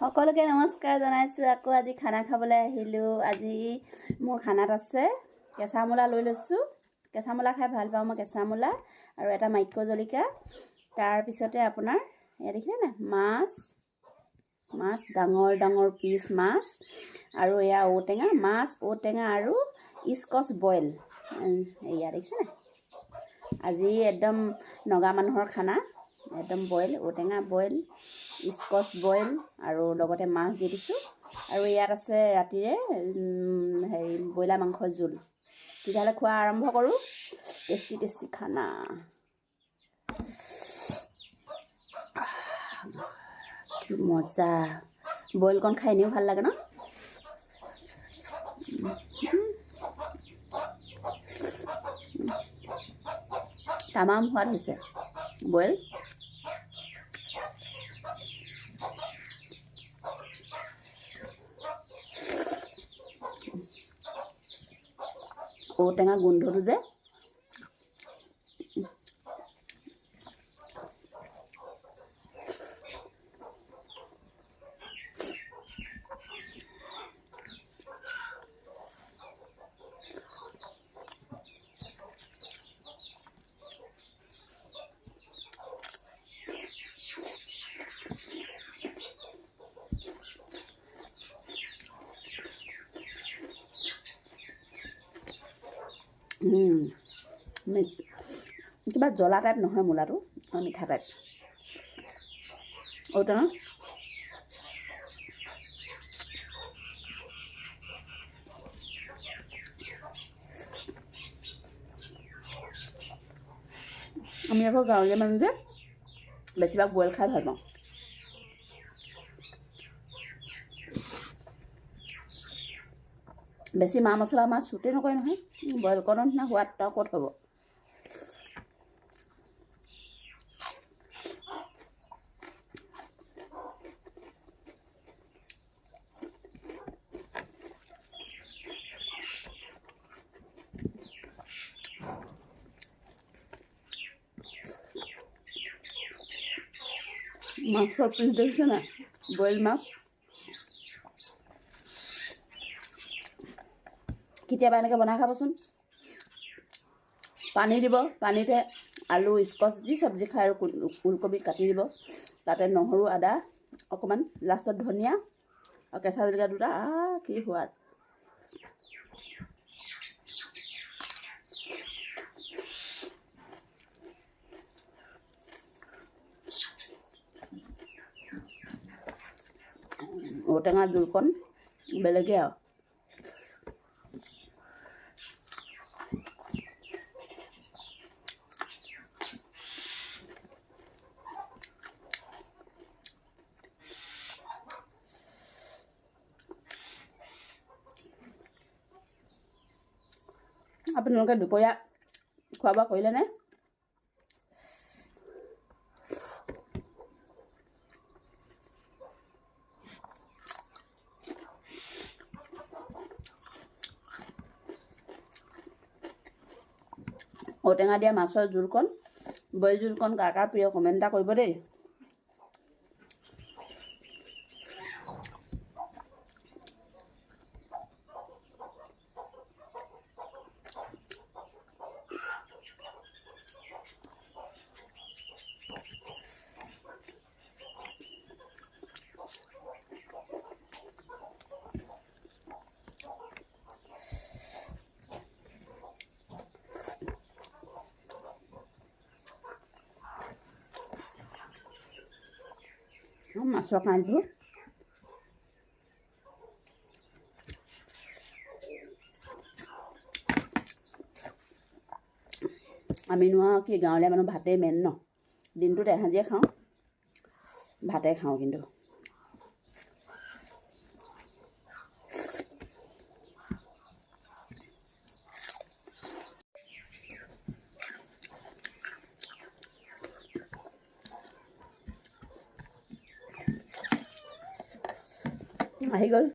সকলোকে নমস্কাৰ জনাইছোঁ। আকৌ আজি খানা খাবলৈ আহিলোঁ। আজি মোৰ খানাত আছে কেঁচা মূলা লৈ লৈছোঁ। কেঁচা মূলা খাই ভাল পাওঁ মই, কেঁচা মূলা আৰু এটা মাইক্ৰ জলকীয়া। তাৰপিছতে আপোনাৰ এয়া দেখিলে নাই, মাছ ডাঙৰ ডাঙৰ পিচ মাছ, আৰু এয়া ঔটেঙা, মাছ ঔটেঙা আৰু স্কচ বইল। এয়া দেখিছে নাই, আজি একদম নগা মানুহৰ খানা। একদম বইল, ঔটেঙা বইল, স্কচ বইল আৰু লগতে মাছ দি দিছোঁ। আৰু ইয়াত আছে ৰাতিৰে ব্ৰইলাৰ মাংসৰ জোল। তেতিয়াহ'লে খোৱা আৰম্ভ কৰোঁ। টেষ্টি টেষ্টি খানা। কি মজা! বইলকণ খাই এনেও ভাল লাগে ন? তামাম সোৱাদ হৈছে বইল। ঔটেঙা গোন্ধটো যে কিবা জ্বলা টাইপ নহয় মূলাটো, মিঠা টাইপ। ঔটেঙা আমি আকৌ গাঁৱলীয়া মানুহ যে বেছিভাগ বইল খাই ভাল পাওঁ। বেছি মা মছলা মাছ চুটেই নকৰে নহয়। বইলকণৰ নিচিনা সোৱাদ তাৰ ক'ত হ'ব। মাছৰ পিচ দেখিছে নাই, বইল মাছ। কেতিয়াবা এনেকৈ বনাই খাবচোন। পানী দিব, পানীতে আলু, স্কচ যি চব্জি খায় আৰু ওলকবি কাটি দিব। তাতে নহৰু, আদা অকণমান, লাষ্টত ধনিয়া আৰু কেঁচা জলকীয়া দুটা। কি সোৱাদ! ঔটেঙা জোলকণ বেলেগেই আৰু। আপোনালোকে দুপৰীয়া খোৱা বোৱা কৰিলেনে? ঔটেঙা দিয়া মাছৰ জোলকণ, বইল জোলকণ কাৰ কাৰ প্ৰিয় কমেণ্ট এটা কৰিব দেই। মাছৰ কাঁইটবোৰ আমি নোৱাৰ কি, গাঁৱলীয়া মানুহ ভাতেই মেইন ন। দিনটোত এসাঁজেই খাওঁ, ভাতে খাওঁ। কিন্তু আহি গ'ল